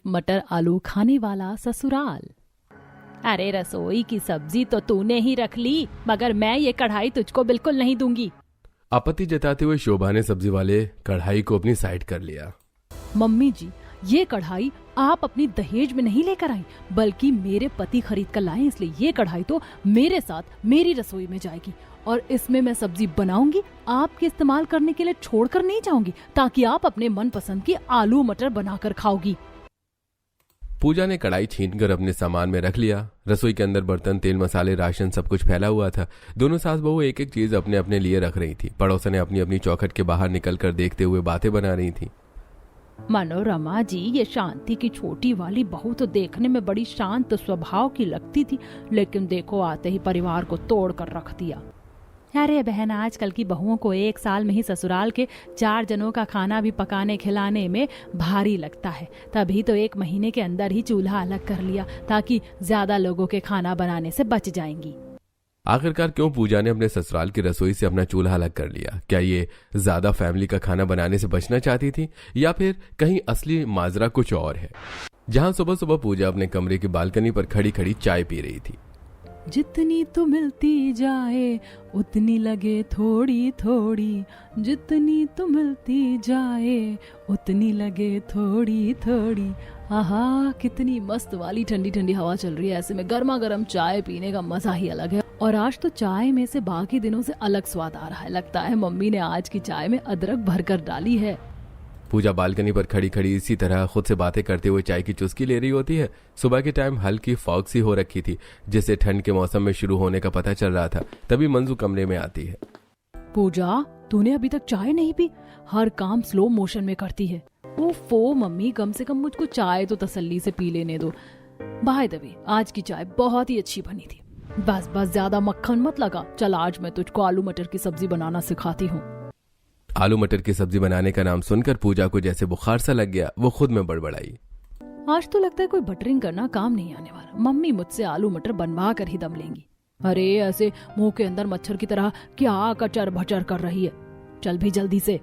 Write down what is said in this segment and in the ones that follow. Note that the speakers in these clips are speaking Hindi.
मटर आलू खाने वाला ससुराल। अरे रसोई की सब्जी तो तूने ही रख ली, मगर मैं ये कढ़ाई तुझको बिल्कुल नहीं दूंगी। आपत्ति जताते हुए शोभा ने सब्जी वाले कढ़ाई को अपनी साइड कर लिया। मम्मी जी, ये कढ़ाई आप अपनी दहेज में नहीं लेकर आई, बल्कि मेरे पति खरीद कर लाए, इसलिए ये कढ़ाई तो मेरे साथ मेरी रसोई में जाएगी और इसमें मैं सब्जी बनाऊंगी, आपके इस्तेमाल करने के लिए छोड़कर नहीं जाऊंगी, ताकि आप अपने मनपसंद की आलू मटर बनाकर खाओगी। पूजा ने कढ़ाई छीनकर अपने सामान में रख लिया। रसोई के अंदर बर्तन, तेल, मसाले, राशन सब कुछ फैला हुआ था। दोनों सास बहू एक एक चीज अपने अपने लिए रख रही थी। पड़ोसन अपनी अपनी चौखट के बाहर निकलकर देखते हुए बातें बना रही थी। मनोरमा जी, ये शांति की छोटी वाली बहू तो देखने में बड़ी शांत स्वभाव की लगती थी, लेकिन देखो आते ही परिवार को तोड़ कर रख दिया। अरे बहन, आजकल की बहुओं को एक साल में ही ससुराल के 4 जनों का खाना भी पकाने खिलाने में भारी लगता है। तभी तो 1 महीने के अंदर ही चूल्हा अलग कर लिया, ताकि ज्यादा लोगों के खाना बनाने से बच जाएंगी। आखिरकार क्यों पूजा ने अपने ससुराल की रसोई से अपना चूल्हा अलग कर लिया? क्या ये ज्यादा फैमिली का खाना बनाने से बचना चाहती थी, या फिर कहीं असली माजरा कुछ और है? जहां सुबह सुबह पूजा अपने कमरे की बालकनी पर खड़ी खड़ी चाय पी रही थी। जितनी तो मिलती जाए उतनी लगे थोड़ी थोड़ी, जितनी तो मिलती जाए उतनी लगे थोड़ी थोड़ी। आहा, कितनी मस्त वाली ठंडी ठंडी हवा चल रही है, ऐसे में गर्मा गर्म चाय पीने का मजा ही अलग है। और आज तो चाय में से बाकी दिनों से अलग स्वाद आ रहा है। लगता है मम्मी ने आज की चाय में अदरक भरकर डाली है। पूजा बालकनी पर खड़ी खड़ी इसी तरह खुद से बातें करते हुए चाय की चुस्की ले रही होती है। सुबह के टाइम हल्की फॉग सी हो रखी थी, जिससे ठंड के मौसम में शुरू होने का पता चल रहा था। तभी मंजू कमरे में आती है। पूजा, तूने अभी तक चाय नहीं पी? हर काम स्लो मोशन में करती है। ओफो मम्मी, कम से कम मुझको चाय तो तसल्ली से पी लेने दो। बाय द वे, आज की चाय बहुत ही अच्छी बनी थी। बस बस, ज्यादा मक्खन मत लगा। चल, आज मैं तुझको आलू मटर की सब्जी बनाना सिखाती हूँ। आलू मटर की सब्जी बनाने का नाम सुनकर पूजा को जैसे बुखार सा लग गया। वो खुद में बड़बड़ाई। आज तो लगता है कोई बटरिंग करना काम नहीं आने वाला। मम्मी मुझसे आलू मटर बनवा कर ही दम लेंगी। अरे ऐसे मुंह के अंदर मच्छर की तरह क्या कचर भचर कर रही है? चल भी जल्दी से।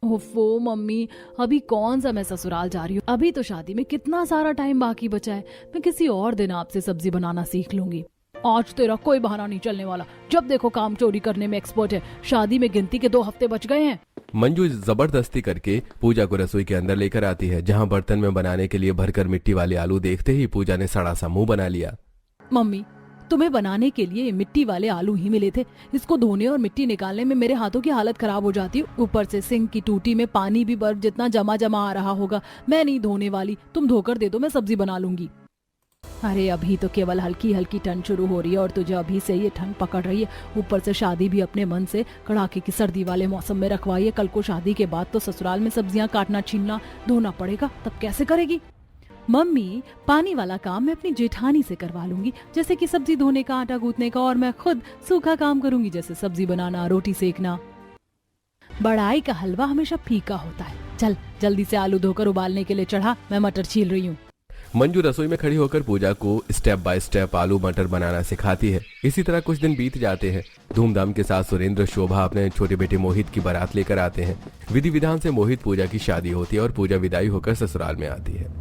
ओफो मम्मी, अभी कौन सा मैं ससुराल जा रही हूँ? अभी तो शादी में कितना सारा टाइम बाकी बचा है। मैं किसी और दिन आपसे सब्जी बनाना सीख लूंगी। आज तेरा कोई बहाना नहीं चलने वाला। जब देखो काम चोरी करने में एक्सपर्ट है। शादी में गिनती के 2 हफ्ते बच गए हैं। मंजू जबरदस्ती करके पूजा को रसोई के अंदर लेकर आती है, जहां बर्तन में बनाने के लिए भरकर मिट्टी वाले आलू देखते ही पूजा ने सड़ा सा मुंह बना लिया। मम्मी, तुम्हें बनाने के लिए मिट्टी वाले आलू ही मिले थे। इसको धोने और मिट्टी निकालने में मेरे हाथों की हालत खराब हो जाती है। ऊपर से सिंक की टूटी में पानी भी बर्फ जितना जमा जमा आ रहा होगा। मैं नहीं धोने वाली, तुम धोकर दे दो, मैं सब्जी बना लूंगी। अरे अभी तो केवल हल्की हल्की ठंड शुरू हो रही है और तुझे अभी से ये ठंड पकड़ रही है। ऊपर से शादी भी अपने मन से कड़ाके की सर्दी वाले मौसम में रखवाई है। कल को शादी के बाद तो ससुराल में सब्जियां काटना, छीलना, धोना पड़ेगा, तब कैसे करेगी? मम्मी, पानी वाला काम मैं अपनी जेठानी से करवा लूंगी, जैसे कि सब्जी धोने का, आटा गूंथने का, और मैं खुद सूखा काम करूंगी, जैसे सब्जी बनाना, रोटी सेकना। बड़ाई का हलवा हमेशा फीका होता है। चल जल्दी से आलू धोकर उबालने के लिए चढ़ा, मैं मटर छील रही हूँ। मंजू रसोई में खड़ी होकर पूजा को स्टेप बाय स्टेप आलू मटर बनाना सिखाती है। इसी तरह कुछ दिन बीत जाते हैं। धूमधाम के साथ सुरेंद्र, शोभा अपने छोटे बेटे मोहित की बारात लेकर आते हैं। विधि विधान से मोहित पूजा की शादी होती है और पूजा विदाई होकर ससुराल में आती है।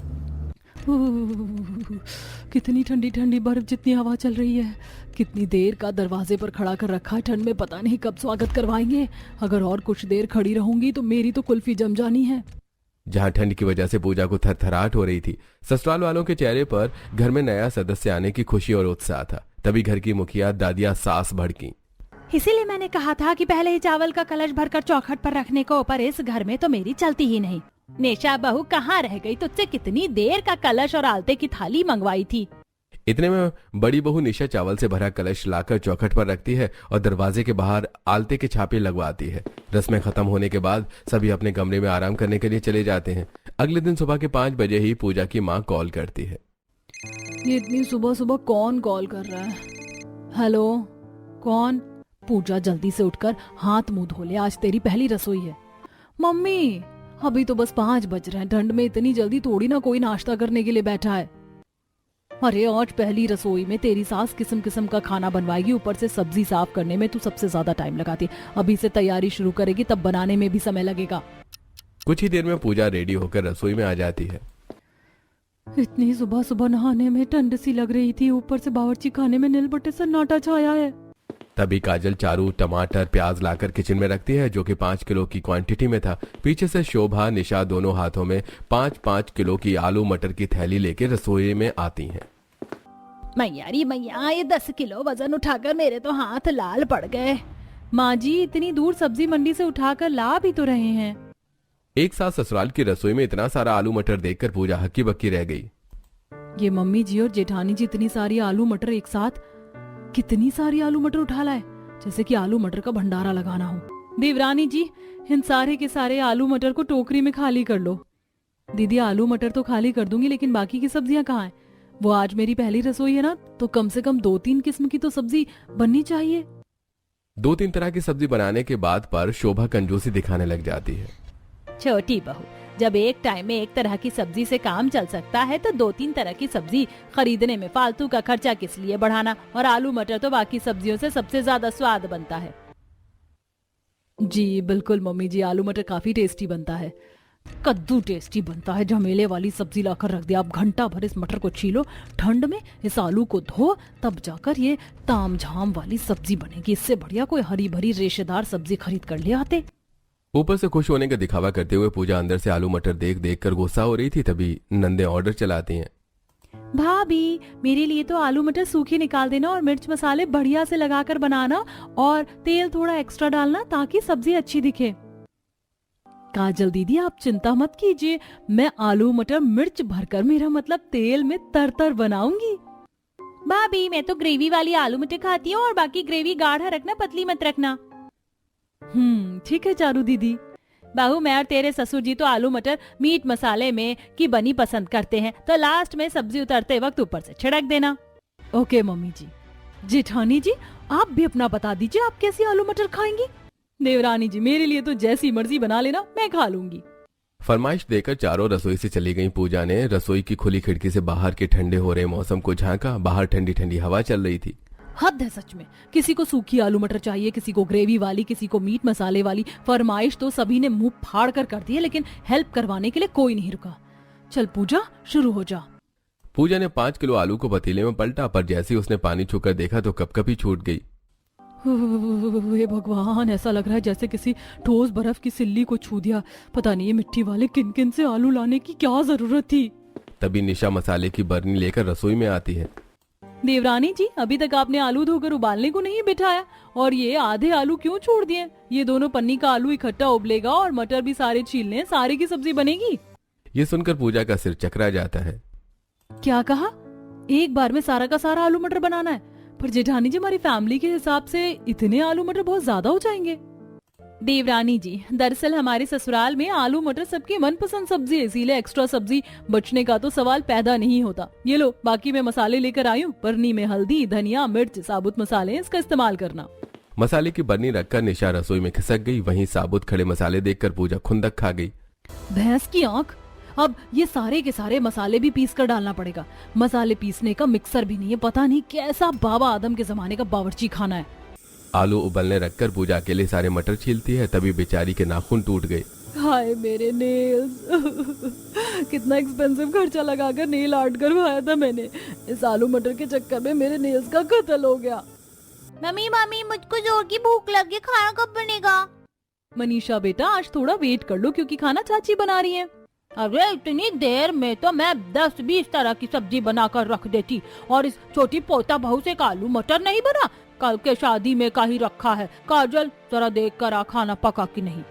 कितनी ठंडी ठंडी बर्फ जितनी हवा चल रही है। कितनी देर का दरवाजे पर खड़ा कर रखा है। ठंड में पता नहीं कब स्वागत करवाएंगे। अगर और कुछ देर खड़ी रहूंगी तो मेरी तो कुल्फी जम जानी है। जहां ठंड की वजह से पूजा को थरथराहट हो रही थी, ससुराल वालों के चेहरे पर घर में नया सदस्य आने की खुशी और उत्साह था। तभी घर की मुखिया दादिया सास भड़की। इसीलिए मैंने कहा था कि पहले ही चावल का कलश भरकर चौखट पर रखने को, पर इस घर में तो मेरी चलती ही नहीं। नेशा बहू कहाँ रह गई? तुझसे कितनी देर का कलश और आलते की थाली मंगवाई थी। इतने में बड़ी बहू निशा चावल से भरा कलश लाकर चौखट पर रखती है और दरवाजे के बाहर आलते के छापे लगवाती है। रस्में खत्म होने के बाद सभी अपने कमरे में आराम करने के लिए चले जाते हैं। अगले दिन सुबह के 5 बजे ही पूजा की माँ कॉल करती है। ये इतनी सुबह सुबह कौन कॉल कर रहा है? हेलो, कौन? पूजा जल्दी से उठकर हाथ मुंह धो ले, आज तेरी पहली रसोई है। मम्मी, अभी तो बस 5 बज रहे हैं। ठंड में इतनी जल्दी थोड़ी ना कोई नाश्ता करने के लिए बैठा है। अरे आज पहली रसोई में तेरी सास किस्म किस्म का खाना बनवाएगी। ऊपर से सब्जी साफ करने में तू सबसे ज्यादा टाइम लगाती है। अभी से तैयारी शुरू करेगी तब बनाने में भी समय लगेगा। कुछ ही देर में पूजा रेडी होकर रसोई में आ जाती है। इतनी सुबह सुबह नहाने में ठंड सी लग रही थी, ऊपर से बावर्ची खाने में नील बटे सन्नाटा छाया है। तभी काजल चारू टमाटर प्याज लाकर किचन में रखती है, जो कि 5 किलो की क्वांटिटी में था। पीछे से शोभा निशा दोनों हाथों में 5-5 किलो की आलू मटर की थैली लेके रसोई में आती हैं। मैया री मैया, ये 10 किलो वजन उठाकर मेरे तो हाथ लाल पड़ गए। माँ जी, इतनी दूर सब्जी मंडी से उठाकर ला भी तो रहे हैं। एक साथ ससुराल की रसोई में इतना सारा आलू मटर देखकर पूजा हक्की बक्की रह गई। ये मम्मी जी और जेठानी जी इतनी सारी आलू मटर एक साथ, कितनी सारी आलू मटर उठा लाए, जैसे कि आलू मटर का भंडारा लगाना हो। देवरानी जी, इन सारे के सारे आलू मटर को टोकरी में खाली कर लो। दीदी, आलू मटर तो खाली कर दूंगी, लेकिन बाकी की सब्जियां कहाँ हैं? वो आज मेरी पहली रसोई है ना, तो कम से कम 2-3 किस्म की तो सब्जी बननी चाहिए। 2-3 तरह की सब्जी बनाने के बाद पर शोभा कंजूसी दिखाने लग जाती है। छोटी बहू, जब एक टाइम में एक तरह की सब्जी से काम चल सकता है तो 2-3 तरह की सब्जी खरीदने में फालतू का खर्चा किस लिए बढ़ाना। और आलू मटर तो बाकी सब्जियों से सबसे ज्यादा स्वाद बनता है। जी बिल्कुल मम्मी जी, आलू मटर काफी टेस्टी बनता है। कद्दू टेस्टी बनता है। झमेले वाली सब्जी लाकर रख दिया, आप घंटा भर इस मटर को छीलो, ठंड में इस आलू को धो, तब जाकर ये तामझाम वाली सब्जी बनेगी। इससे बढ़िया कोई हरी भरी रेशेदार सब्जी खरीद कर ले आते। ऊपर से खुश होने का दिखावा करते हुए पूजा अंदर से आलू मटर देख देख कर गुस्सा हो रही थी। तभी नंदे ऑर्डर चलाती हैं। भाभी, मेरे लिए तो आलू मटर सूखे निकाल देना और मिर्च मसाले बढ़िया से लगाकर बनाना और तेल थोड़ा एक्स्ट्रा डालना ताकि सब्जी अच्छी दिखे। काजल दीदी, आप चिंता मत कीजिए, मैं आलू मटर मिर्च भरकर, मेरा मतलब तेल में तर बनाऊंगी। भाभी, मैं तो ग्रेवी वाली आलू मटर खाती हूँ और बाकी ग्रेवी गाढ़ा रखना, पतली मत रखना। ठीक है चारू दीदी। बाहू, मैं और तेरे ससुर जी तो आलू मटर मीट मसाले में की बनी पसंद करते हैं, तो लास्ट में सब्जी उतरते वक्त ऊपर से छिड़क देना। ओके मम्मी जी। जेठानी जी, आप भी अपना बता दीजिए, आप कैसी आलू मटर खाएंगी? देवरानी जी, मेरे लिए तो जैसी मर्जी बना लेना, मैं खा लूंगी। फरमाइश देकर चारों रसोई से चली गई। पूजा ने रसोई की खुली खिड़की से बाहर के ठंडे हो रहे मौसम को झांका। बाहर ठंडी ठंडी हवा चल रही थी। हद है सच में, किसी को सूखी आलू मटर चाहिए, किसी को ग्रेवी वाली, किसी को मीट मसाले वाली। फरमाइश तो सभी ने मुंह फाड़ कर दी है, लेकिन हेल्प करवाने के लिए कोई नहीं रुका। चल पूजा, शुरू हो जा। पूजा ने 5 किलो आलू को पतीले में पलटा, पर जैसे ही उसने पानी छूकर देखा तो कपकपी छूट गई। हे भगवान, ऐसा लग रहा है जैसे किसी ठोस बर्फ की सिल्ली को छू दिया। पता नहीं ये मिट्टी वाले किन किन से आलू लाने की क्या जरूरत थी। तभी निशा मसाले की बरनी लेकर रसोई में आती है। देवरानी जी, अभी तक आपने आलू धोकर उबालने को नहीं बिठाया, और ये आधे आलू क्यों छोड़ दिए? ये दोनों पन्नी का आलू इकट्ठा उबलेगा और मटर भी सारे छीलने, सारे की सब्जी बनेगी। ये सुनकर पूजा का सिर चकरा जाता है। क्या कहा? एक बार में सारा का सारा आलू मटर बनाना है? पर जेठानी जी, हमारी फैमिली के हिसाब से इतने आलू मटर बहुत ज्यादा हो जाएंगे। देवरानी जी, दरअसल हमारे ससुराल में आलू मटर सबकी मनपसंद सब्जी है, इसीलिए एक्स्ट्रा सब्जी बचने का तो सवाल पैदा नहीं होता। ये लो, बाकी मैं मसाले लेकर आई हूँ। बरनी में हल्दी, धनिया, मिर्च, साबुत मसाले, इसका इस्तेमाल करना। मसाले की बरनी रखकर निशा रसोई में खिसक गई। वहीं साबुत खड़े मसाले देखकर पूजा खुंदक खा गई। भैंस की आंख, अब ये सारे के सारे मसाले भी पीस कर डालना पड़ेगा। मसाले पीसने का मिक्सर भी नहीं है, पता नहीं कैसा बाबा आदम के जमाने का बावर्ची खाना है। आलू उबलने रखकर पूजा अकेले सारे मटर छीलती है। तभी बेचारी के नाखून टूट गए। हाय मेरे नेल्स, कितना एक्सपेंसिव खर्चा लगाकर नेल आर्ट करवाया था मैंने। इस आलू मटर के चक्कर में मेरे नेल्स का कत्ल हो गया। मम्मी मम्मी, मुझको जोर की भूख लगी, खाना कब बनेगा? मनीषा बेटा, आज थोड़ा वेट कर लो क्योंकि खाना चाची बना रही है। अरे इतनी देर में तो मैं 10-20 तरह की सब्जी बनाकर रख देती, और इस छोटी पोता बहू से आलू मटर नहीं बना। कल के शादी में का ही रखा है। काजल, जरा देख कर आ, खाना पका कि नहीं।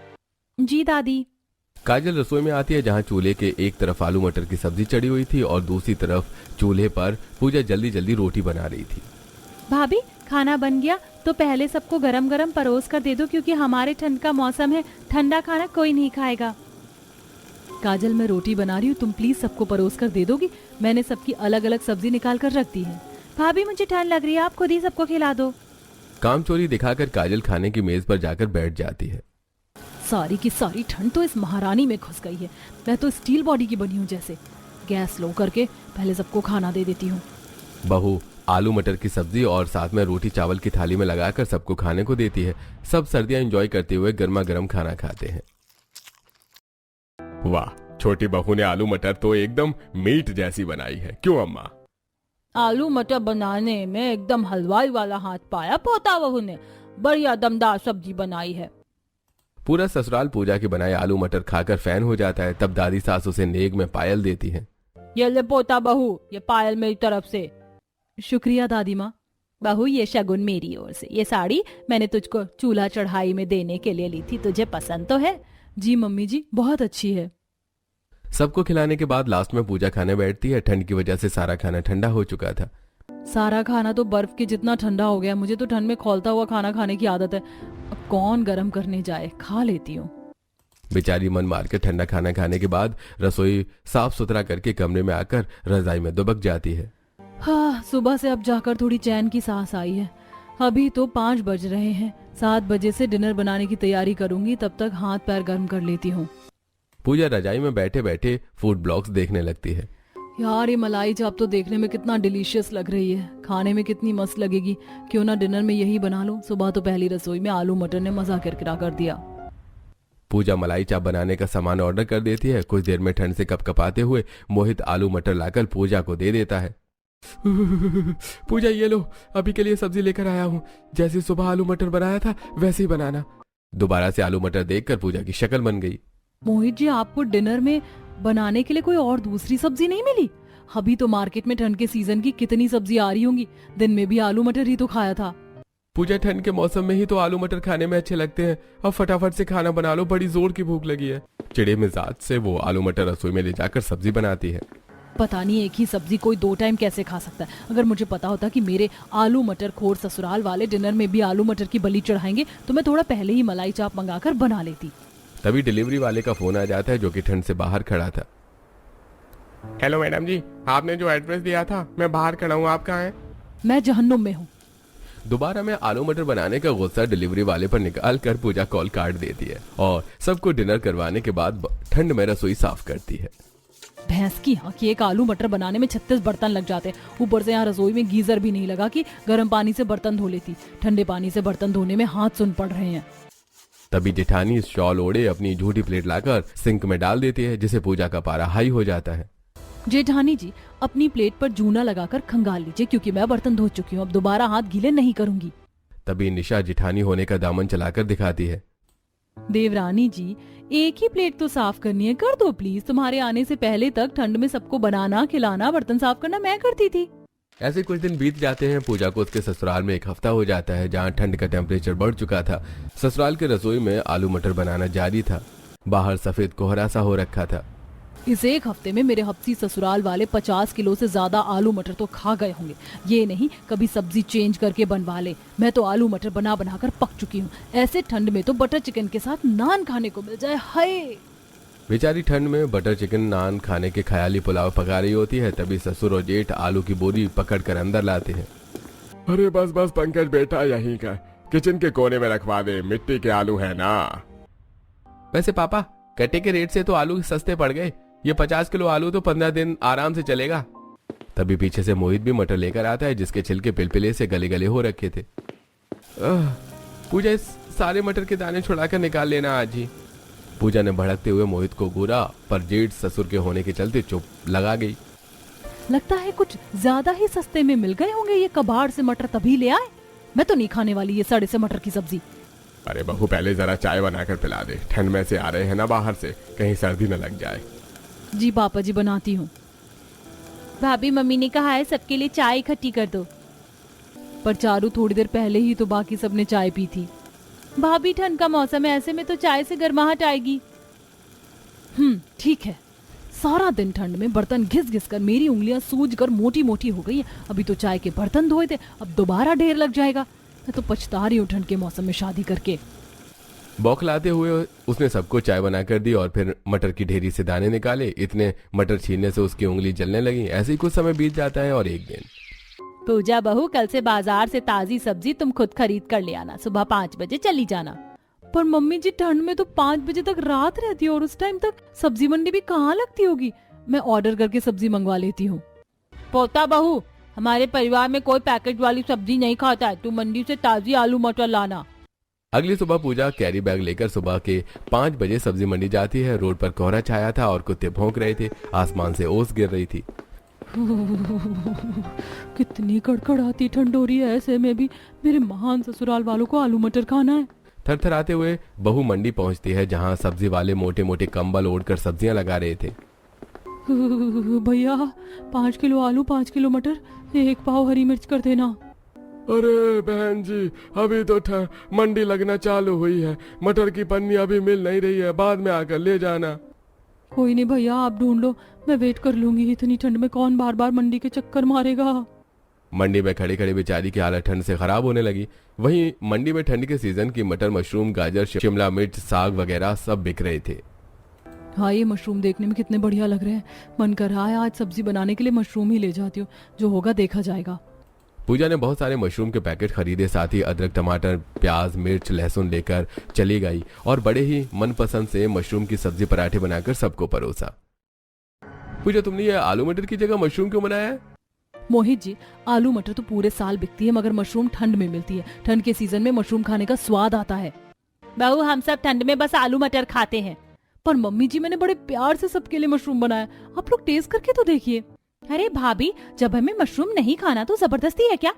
जी दादी। काजल रसोई में आती है, जहाँ चूल्हे के एक तरफ आलू मटर की सब्जी चढ़ी हुई थी और दूसरी तरफ चूल्हे पर पूजा जल्दी जल्दी रोटी बना रही थी। भाभी, खाना बन गया तो पहले सबको गरम गरम परोस कर दे दो, क्योंकि हमारे ठंड का मौसम है, ठंडा खाना कोई नहीं खाएगा। काजल, मैं रोटी बना रही हूँ, तुम प्लीज सबको परोस कर दे दोगी? मैंने सबकी अलग अलग सब्जी निकाल कर रख दी है। भाभी, मुझे ठंड लग रही है, आप खुद ही सबको खिला दो। कामचोरी दिखाकर काजल खाने की मेज पर जाकर बैठ जाती है। सारी की सारी ठंड तो इस महारानी में घुस गई है। मैं तो स्टील बॉडी की बनी हूँ जैसे। गैस लो करके पहले सबको खाना दे देती हूँ। बहू आलू मटर की सब्जी और साथ में रोटी चावल की थाली में लगाकर सबको खाने को देती है। सब सर्दियां एंजॉय करते हुए गर्मा गर्म खाना खाते हैं। वाह, छोटी बहू ने आलू मटर तो एकदम मीट जैसी बनाई है, क्यों अम्मा? आलू मटर बनाने में एकदम हलवाई वाला हाथ पाया पोता बहू ने। बढ़िया दमदार सब्जी बनाई है। पूरा ससुराल पूजा के बनाए आलू मटर खाकर फैन हो जाता है। तब दादी सास उसे नेक में पायल देती है। ये ले पोता बहू, ये पायल मेरी तरफ से। शुक्रिया दादी माँ। बहू ये शगुन मेरी ओर से। ये साड़ी मैंने तुझको चूल्हा चढ़ाई में देने के लिए ली थी, तुझे पसंद तो है? जी मम्मी जी, बहुत अच्छी है। सबको खिलाने के बाद लास्ट में पूजा खाने बैठती है। ठंड की वजह से सारा खाना ठंडा हो चुका था। सारा खाना तो बर्फ के जितना ठंडा हो गया। मुझे तो ठंड में खौलता हुआ खाना खाने की आदत है। अब कौन गर्म करने जाए, खा लेती हूँ। बेचारी मन मार के ठंडा खाना खाने के बाद रसोई साफ सुथरा करके कमरे में आकर रजाई में दुबक जाती है। हाँ, सुबह से अब जाकर थोड़ी चैन की सांस आई है। अभी तो 5 बज रहे हैं। 7 बजे से डिनर बनाने की तैयारी करूंगी, तब तक हाथ पैर गर्म कर लेती हूँ। पूजा रजाई में बैठे बैठे फूड ब्लॉग्स देखने लगती है। यार ये मलाई चाप तो देखने में कितना डिलीशियस लग रही है, खाने में कितनी मस्त लगेगी। क्यों ना डिनर में यही बना लो। सुबह तो पहली रसोई में आलू मटर ने मजा किरकिरा कर दिया। पूजा मलाई चाप बनाने का सामान ऑर्डर कर देती है। कुछ देर में ठंड से कपकपाते हुए मोहित आलू मटर लाकर पूजा को दे देता है। पूजा ये लो, अभी के लिए सब्जी लेकर आया हूँ। जैसे सुबह आलू मटर बनाया था वैसे ही बनाना। दोबारा से आलू मटर देखकर पूजा की शक्ल बन गई। मोहित जी, आपको डिनर में बनाने के लिए कोई और दूसरी सब्जी नहीं मिली? अभी तो मार्केट में ठंड के सीजन की कितनी सब्जी आ रही होंगी। दिन में भी आलू मटर ही तो खाया था। पूजा, ठंड के मौसम में ही तो आलू मटर खाने में अच्छे लगते हैं। अब फटाफट से खाना बना लो, बड़ी जोर की भूख लगी है। चिड़े मिजाज से वो आलू मटर रसोई में ले जाकर सब्जी बनाती है। पता नहीं एक ही सब्जी कोई 2 टाइम कैसे खा सकता है। अगर मुझे पता होता कि मेरे आलू मटर खोर ससुराल वाले डिनर में भी आलू मटर की बलि चढ़ाएंगे तो मैं थोड़ा पहले ही मलाई चाप मंगाकर बना लेती। तभी डिलीवरी वाले का फोन आ जाता है, जो कि ठंड से बाहर खड़ा था। हेलो मैडम जी, आपने जो एड्रेस दिया था, मैं बाहर खड़ा हूँ, आप कहाँ हैं? मैं जहन्नुम में हूँ। दोबारा में आलू मटर बनाने का गुस्सा डिलीवरी वाले पर निकाल कर पूजा कॉल काट देती है और सबको डिनर करवाने के बाद ठंड में रसोई साफ करती है। भैंस की हाँ कि एक आलू मटर बनाने में 36 बर्तन लग जाते हैं। ऊपर से यहाँ रसोई में गीजर भी नहीं लगा कि गर्म पानी से बर्तन धो लेती। ठंडे पानी से बर्तन धोने में हाथ सुन पड़ रहे हैं। तभी जेठानी शॉल ओढ़े अपनी झूठी प्लेट लाकर सिंक में डाल देती है, जिसे पूजा का पारा हाई हो जाता है। जेठानी जी, अपनी प्लेट पर जूना लगाकर खंगाल लीजिए, क्योंकि मैं बर्तन धो चुकी हूँ। अब दोबारा हाथ गीले नहीं करूंगी। तभी निशा जेठानी होने का दामन चलाकर दिखाती है। देवरानी जी, एक ही प्लेट तो साफ करनी है, कर दो प्लीज। तुम्हारे आने से पहले तक ठंड में सबको बनाना, खिलाना, बर्तन साफ करना मैं करती थी। ऐसे कुछ दिन बीत जाते हैं। पूजा को उसके ससुराल में 1 हफ्ता हो जाता है, जहाँ ठंड का टेम्परेचर बढ़ चुका था। ससुराल के रसोई में आलू मटर बनाना जारी था। बाहर सफेद कोहरा सा हो रखा था। इस 1 हफ्ते में मेरे हफ्सी ससुराल वाले 50 किलो से ज्यादा आलू मटर तो खा गए होंगे। ये नहीं कभी सब्जी चेंज करके बनवा ले। मैं तो आलू मटर बना बनाकर पक चुकी हूँ। ऐसे ठंड में तो बटर चिकन के साथ नान खाने को मिल जाए, हाय। बेचारी ठंड में बटर चिकन नान खाने के ख्याली पुलाव पका रही होती है। तभी ससुर और जेठ आलू की बोरी पकड़कर अंदर लाते हैं। अरे बस बस पंकज बेटा, यहीं का किचन के कोने में रखवा दे, मिट्टी के आलू है ना। वैसे पापा, कटे के रेट से तो आलू सस्ते पड़ गए। ये 50 किलो आलू तो 15 दिन आराम से चलेगा। तभी पीछे से मोहित भी मटर लेकर आता है, जिसके छिलके पिलपिले से गले गले हो रखे थे। पूजा, इस सारे मटर के दाने छुड़ाकर निकाल लेना आज ही। पूजा ने भड़कते हुए मोहित को घूरा, पर जेठ ससुर के होने के चलते चुप लगा गई। लगता है कुछ ज्यादा ही सस्ते में मिल गए होंगे ये कबाड़ से मटर, तभी ले आए। मैं तो नहीं खाने वाली ये सड़े से मटर की सब्जी। अरे बहू, पहले जरा चाय बनाकर पिला दे। ठंड में से आ रहे हैं ना बाहर से, कहीं सर्दी न लग जाए। जी पापा जी, बनाती हूँ। भाभी, मम्मी ने कहा है सबके लिए चाय इकट्ठी कर दो। पर चारू थोड़ी देर पहले ही तो बाकी सबने चाय पी थी। भाभी, ठंड का मौसम है, ऐसे में तो चाय से गर्माहट आएगी। ठीक है। सारा दिन ठंड में बर्तन घिस घिस कर मेरी उंगलियां सूज कर मोटी मोटी हो गई है। अभी तो चाय के बर्तन धोए थे, अब दोबारा ढेर लग जाएगा। मैं तो पछता रही हूँ ठंड के मौसम में शादी करके। बौखलाते हुए उसने सबको चाय बनाकर दी और फिर मटर की ढेरी से दाने निकाले। इतने मटर छीनने से उसकी उंगली जलने लगी। ऐसे ही कुछ समय बीत जाता है और एक दिन, पूजा बहू, कल से बाजार से ताजी सब्जी तुम खुद खरीद कर ले आना। सुबह 5 बजे चली जाना। पर मम्मी जी, ठंड में तो 5 बजे तक रात रहती है और उस टाइम तक सब्जी मंडी भी कहाँ लगती होगी। मैं ऑर्डर करके सब्जी मंगवा लेती हूँ। पोता बहू, हमारे परिवार में कोई पैकेट वाली सब्जी नहीं खाता है। तू मंडी से ताजी आलू मटर लाना। अगली सुबह पूजा कैरी बैग लेकर सुबह के 5 बजे सब्जी मंडी जाती है। रोड पर कोहरा छाया था और कुत्ते भौंक रहे थे। आसमान से ओस गिर रही थी। कितनी कड़कड़ाती ठंड हो रही है, ऐसे में भी मेरे महान ससुराल वालों को आलू मटर खाना है। थरथराते हुए बहू मंडी पहुंचती है, जहां सब्जी वाले मोटे मोटे कंबल ओढ़कर सब्जियां लगा रहे थे। भैया 5 किलो आलू, 5 किलो मटर, 1 पाव हरी मिर्च कर देना। अरे बहन जी, अभी तो मंडी लगना चालू हुई है, मटर की पन्नी अभी मिल नहीं रही है, बाद में आकर ले जाना। कोई नहीं भैया, आप ढूंढ लो, मैं वेट कर लूंगी। इतनी ठंड में कौन बार बार मंडी के चक्कर मारेगा। मंडी में खड़ी खड़ी बेचारी की हालत ठंड से खराब होने लगी। वहीं मंडी में ठंड के सीजन की मटर, मशरूम, गाजर, शिमला मिर्च, साग वगैरह सब बिक रहे थे। हाँ, ये मशरूम देखने में कितने बढ़िया लग रहे हैं। मन कर रहा है आज सब्जी बनाने के लिए मशरूम ही ले जाती हूँ, जो होगा देखा जाएगा। पूजा ने बहुत सारे मशरूम के पैकेट खरीदे, साथ ही अदरक, टमाटर, प्याज, मिर्च, लहसुन लेकर चली गई और बड़े ही मनपसंद से मशरूम की सब्जी पराठे बनाकर सबको परोसा। पूजा, तुमने ये आलू मटर की जगह मशरूम क्यों बनाया है? मोहित जी, आलू मटर तो पूरे साल बिकती है, मगर मशरूम ठंड में मिलती है। ठंड के सीजन में मशरूम खाने का स्वाद आता है। बहू, हम सब ठंड में बस आलू मटर खाते हैं। पर मम्मी जी, मैंने बड़े प्यार से सबके लिए मशरूम बनाया, आप लोग टेस्ट करके तो देखिए। अरे भाभी, जब हमें मशरूम नहीं खाना तो जबरदस्ती है क्या?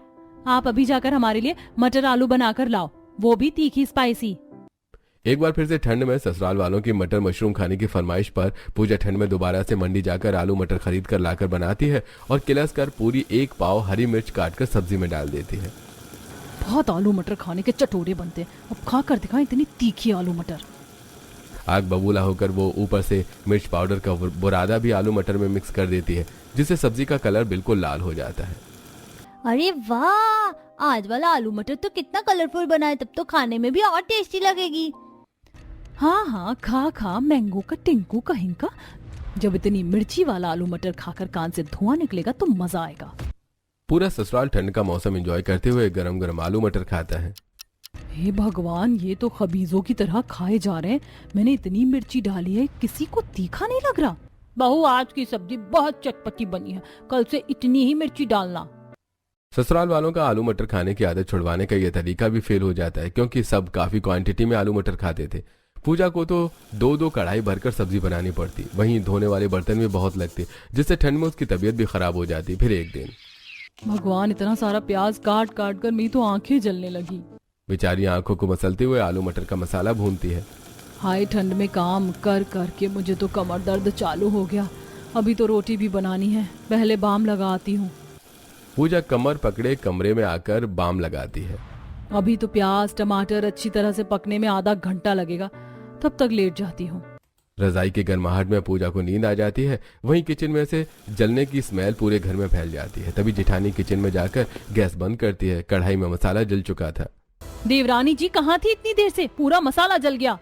आप अभी जाकर हमारे लिए मटर आलू बनाकर लाओ, वो भी तीखी स्पाइसी। एक बार फिर से ठंड में ससुराल वालों की मटर मशरूम खाने की फरमाइश पर पूजा ठंड में दोबारा से मंडी जाकर आलू मटर खरीद कर लाकर बनाती है और किलस कर पूरी 1 पाव हरी मिर्च काटकर सब्जी में डाल देती है। बहुत आलू मटर खाने के चटोरे बनते हैं, अब खा कर दिखाएं इतनी तीखी आलू मटर। आग बबूला होकर वो ऊपर से मिर्च पाउडर का बुरादा भी आलू मटर में मिक्स कर देती है, जिससे सब्जी का कलर बिल्कुल लाल हो जाता है। अरे वाह, आज वाला आलू मटर तो कितना कलरफुल बना है, तब तो खाने में भी और टेस्टी लगेगी। हाँ हाँ, खा खा मैंगो का टिंकू कहीं का। जब इतनी मिर्ची वाला आलू मटर खाकर कान से धुआं निकलेगा तो मजा आएगा। पूरा ससुराल ठंड का मौसम एंजॉय करते हुए गरम गरम आलू मटर खाता है। हे भगवान, ये तो खबीजों की तरह खाए जा रहे हैं। मैंने इतनी मिर्ची डाली है, किसी को तीखा नहीं लग रहा। बहू, आज की सब्जी बहुत चटपटी बनी है, कल से इतनी ही मिर्ची डालना। ससुराल वालों का आलू मटर खाने की आदत छुड़वाने का यह तरीका भी फेल हो जाता है, क्योंकि सब काफी क्वांटिटी में आलू मटर खाते थे। पूजा को तो 2-2 कढ़ाई भरकर सब्जी बनानी पड़ती, वहीं धोने वाले बर्तन भी बहुत लगते, जिससे ठंड में उसकी तबीयत भी खराब हो जाती। फिर एक दिन भगवान, इतना सारा प्याज काट काट कर मेरी तो आंखें जलने लगी। बेचारी आंखों को मसलते हुए आलू मटर का मसाला भूनती है। हाय, ठंड में काम कर कर के मुझे तो कमर दर्द चालू हो गया। अभी तो रोटी भी बनानी है, पहले बाम लगाती हूँ। पूजा कमर पकड़े कमरे में आकर बाम लगाती है। अभी तो प्याज टमाटर अच्छी तरह से पकने में आधा घंटा लगेगा, तब तक लेट जाती हूँ। रजाई की गर्माहट में पूजा को नींद आ जाती है। वहीं किचन में से जलने की स्मेल पूरे घर में फैल जाती है। तभी जेठानी किचन में जाकर गैस बंद करती है। कढ़ाई में मसाला जल चुका था। देवरानी जी कहाँ थी इतनी देर से? पूरा मसाला जल गया।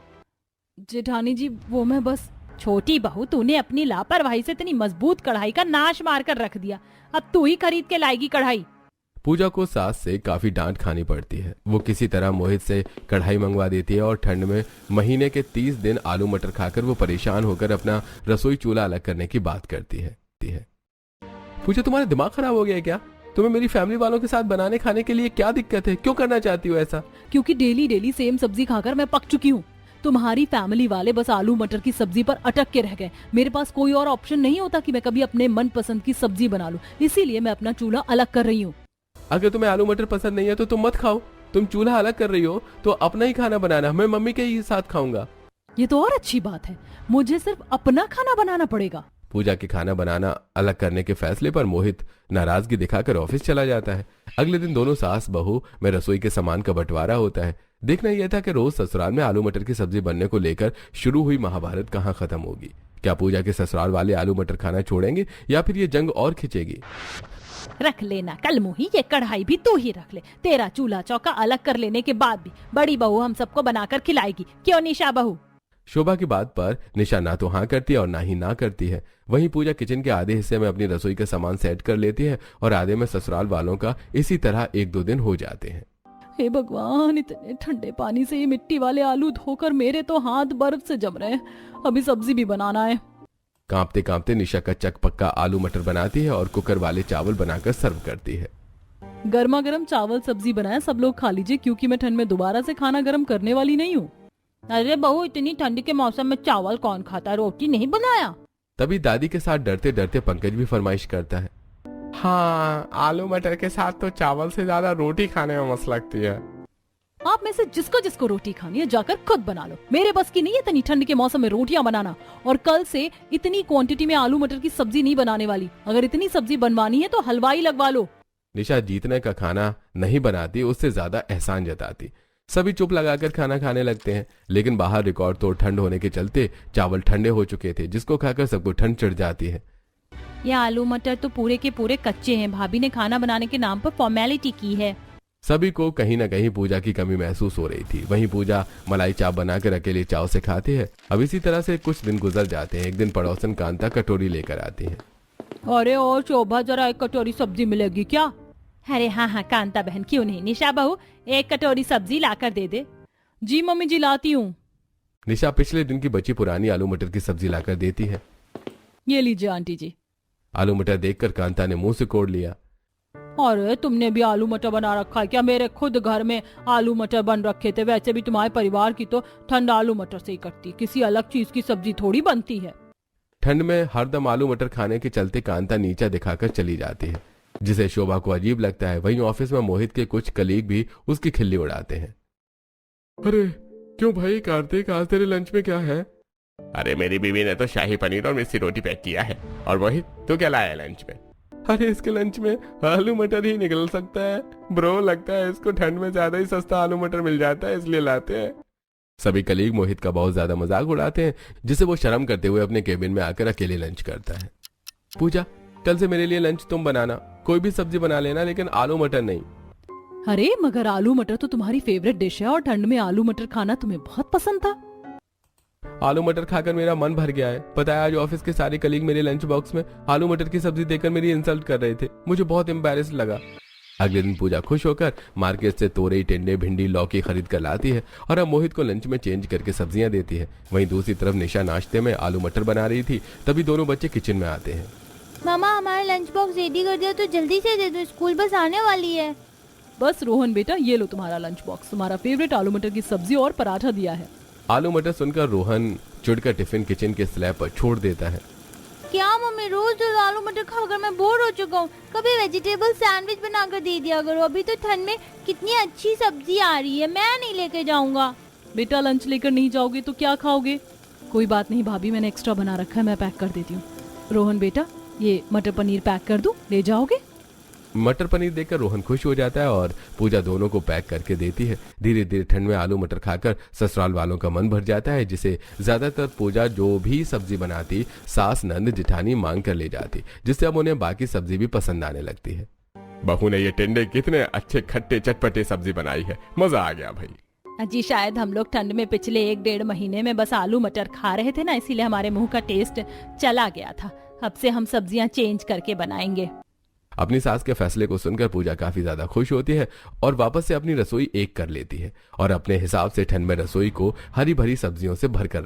जेठानी जी, वो मैं बस। छोटी बहू, तूने अपनी लापरवाही से इतनी मजबूत कढ़ाई का नाश मार कर रख दिया। अब तू ही खरीद के लाएगी कढ़ाई। पूजा को सास से काफी डांट खानी पड़ती है। वो किसी तरह मोहित से कढ़ाई मंगवा देती है और ठंड में महीने के 30 दिन आलू मटर खाकर वो परेशान होकर अपना रसोई चूल्हा अलग करने की बात करती है। पूजा, तुम्हारा दिमाग खराब हो गया है क्या? तुम्हें मेरी फैमिली वालों के साथ बनाने खाने के लिए क्या दिक्कत है? क्यों करना चाहती हो ऐसा? क्योंकि डेली डेली सेम सब्जी खाकर मैं पक चुकी हूँ। तुम्हारी फैमिली वाले बस आलू मटर की सब्जी पर अटक के रह गए। मेरे पास कोई और ऑप्शन नहीं होता कि मैं कभी अपने मनपसंद की सब्जी बना लूं, इसीलिए मैं अपना चूल्हा अलग कर रही हूँ। अगर तुम्हें आलू मटर पसंद नहीं है तो तुम मत खाओ। तुम चूल्हा अलग कर रही हो तो अपना ही खाना बनाना, मैं मम्मी के ही साथ खाऊंगा। ये तो और अच्छी बात है, मुझे सिर्फ अपना खाना बनाना पड़ेगा। पूजा के खाना बनाना अलग करने के फैसले पर मोहित नाराजगी दिखाकर ऑफिस चला जाता है। अगले दिन दोनों सास बहू में रसोई के सामान का बंटवारा होता है। देखना यह था कि रोज ससुराल में आलू मटर की सब्जी बनने को लेकर शुरू हुई महाभारत कहां खत्म होगी। क्या पूजा के ससुराल वाले आलू मटर खाना छोड़ेंगे या फिर ये जंग और खिंचेगी? रख लेना कल मुही, ये कढ़ाई भी तू ही रख ले। तेरा चूल्हा चौका अलग कर लेने के बाद भी बड़ी बहू हम सबको बनाकर खिलाएगी, क्यों निशा बहू? शोभा की बात पर निशा ना तो हाँ करती है और ना ही ना करती है। वहीं पूजा किचन के आधे हिस्से में अपनी रसोई का सामान सेट कर लेती है और आधे में ससुराल वालों का। इसी तरह 1-2 दिन हो जाते हैं। हे भगवान, इतने ठंडे पानी से ये मिट्टी वाले आलू धोकर मेरे तो हाथ बर्फ से जम रहे हैं। अभी सब्जी भी बनाना है। कांपते कांपते निशा कच्चा पक्का आलू मटर बनाती है और कुकर वाले चावल बनाकर सर्व करती है। गर्मा गर्म चावल सब्जी बनाया, सब लोग खा लीजिए क्योंकि मैं ठंड में दोबारा से खाना गर्म करने वाली नहीं हूँ। अरे बहू, इतनी ठंड के मौसम में चावल कौन खाता, रोटी नहीं बनाया? तभी दादी के साथ डरते डरते पंकज भी फरमाइश करता है। हाँ, आलू मटर के साथ तो चावल से ज्यादा रोटी खाने में मस्त लगती है। आप में से जिसको जिसको रोटी खानी है जाकर खुद बना लो, मेरे बस की नहीं है इतनी ठंड के मौसम में रोटियां बनाना। और कल से इतनी क्वांटिटी में आलू मटर की सब्जी नहीं बनाने वाली। अगर इतनी सब्जी बनवानी है तो हलवाई लगवा लो। निशा जीतने का खाना नहीं बनाती, उससे ज्यादा एहसान जताती। सभी चुप लगाकर खाना खाने लगते हैं, लेकिन बाहर रिकॉर्ड तोड़ ठंड होने के चलते चावल ठंडे हो चुके थे, जिसको खाकर सबको ठंड चढ़ जाती है। ये आलू मटर तो पूरे के पूरे कच्चे हैं। भाभी ने खाना बनाने के नाम पर फॉर्मेलिटी की है। सभी को कहीं न कहीं पूजा की कमी महसूस हो रही थी। वहीं पूजा मलाई चाप बनाकर अकेले चाव से खाती है। अब इसी तरह से कुछ दिन गुजर जाते हैं। एक दिन पड़ोसन कांता कटोरी लेकर आती है। अरे और शोभा, जरा एक कटोरी सब्जी मिलेगी क्या? अरे हाँ हाँ कांता बहन, क्यों नहीं। निशा बहू, एक कटोरी सब्जी लाकर दे दे। जी मम्मी जी, लाती हूँ। निशा पिछले दिन की बची पुरानी आलू मटर की सब्जी लाकर देती है। ये लीजिए आंटी जी। आलू मटर देखकर कांता ने मुंह से कोड़ लिया। अरे तुमने भी आलू मटर बना रखा है क्या? मेरे खुद घर में आलू मटर बन रखे थे। वैसे भी तुम्हारे परिवार की तो ठंड आलू मटर से ही कटती, किसी अलग चीज की सब्जी थोड़ी बनती है। ठंड में हरदम आलू मटर खाने के चलते कांता नीचा दिखाकर चली जाती है, जिसे शोभा को अजीब लगता है। वहीं ऑफिस में मोहित के कुछ कलीग भी उसकी खिल्ली उड़ाते हैं। अरे क्यों भाई कार्तिक, आज तेरे लंच में क्या है? अरे मेरी बीवी ने तो शाही पनीर और मिस्सी रोटी पैक किया है। और मोहित, तू क्या लाया लंच में? अरे इसके लंच में आलू मटर ही निकल सकता है ब्रो। लगता है इसको ठंड में ज्यादा ही सस्ता आलू मटर मिल जाता है, इसलिए लाते हैं। सभी कलीग मोहित का बहुत ज्यादा मजाक उड़ाते हैं, जिसे वो शर्म करते हुए अपने केबिन में आकर अकेले लंच करता है। पूजा, कल से मेरे लिए लंच तुम बनाना। कोई भी सब्जी बना लेना, लेकिन आलू मटर नहीं। अरे मगर आलू मटर तो तुम्हारी फेवरेट डिश है और ठंड में आलू मटर खाना तुम्हें बहुत पसंद था। आलू मटर खाकर मेरा मन भर गया है। पता है, आज ऑफिस के सारे कलीग मेरे लंच बॉक्स में आलू मटर की सब्जी देकर मेरी इंसल्ट कर रहे थे। मुझे बहुत एम्बैरेस लगा। अगले दिन पूजा खुश होकर मार्केट से तोरई, टिंडे, भिंडी, लौकी खरीद कर लाती है और अब मोहित को लंच में चेंज करके सब्जियां देती है। वहीं दूसरी तरफ निशा नाश्ते में आलू मटर बना रही थी, तभी दोनों बच्चे किचन में आते हैं। मामा, हमारा लंच बॉक्स रेडी कर दिया तो जल्दी से दे दो, स्कूल बस आने वाली है। बस रोहन बेटा, ये लो तुम्हारा लंच बॉक्स। तुम्हारा फेवरेट आलू मटर की सब्जी और पराठा दिया है। आलू मटर सुनकर रोहन चिढ़कर टिफिन किचन के स्लैब पर छोड़ देता है। क्या मम्मी, रोज रोज आलू मटर खाकर मैं बोर हो चुका हूँ। कभी वेजिटेबल सैंडविच बनाकर दे दिया करो। अभी तो ठंड में कितनी अच्छी सब्जी आ रही है, मैं नहीं लेके जाऊंगा। बेटा लंच लेकर नहीं जाओगे तो क्या खाओगे? कोई बात नहीं भाभी, मैंने एक्स्ट्रा बना रखा है, मैं पैक कर देती हूँ। रोहन बेटा, ये मटर पनीर पैक कर दूं, ले जाओगे? मटर पनीर देखकर रोहन खुश हो जाता है और पूजा दोनों को पैक करके देती है। धीरे धीरे ठंड में आलू मटर खाकर ससुराल वालों का मन भर जाता है, जिसे ज्यादातर पूजा जो भी सब्जी बनाती सास, नंद, जिठानी मांग कर ले जाती, जिससे अब उन्हें बाकी सब्जी भी पसंद आने लगती है। बहू ने ये टिंडे कितने अच्छे खट्टे चटपटे सब्जी बनाई है, मजा आ गया भाई। अजी शायद हम लोग ठंड में पिछले 1-1.5 महीने में बस आलू मटर खा रहे थे ना, इसीलिए हमारे मुंह का टेस्ट चला गया था। अब से हम सब्जियां चेंज करके बनाएंगे। अपनी सास के फैसले को सुनकर पूजा काफी ज्यादा खुश होती है और वापस से अपनी रसोई एक कर लेती है और अपने हिसाब से ठंड में रसोई को हरी भरी सब्जियों से भरकर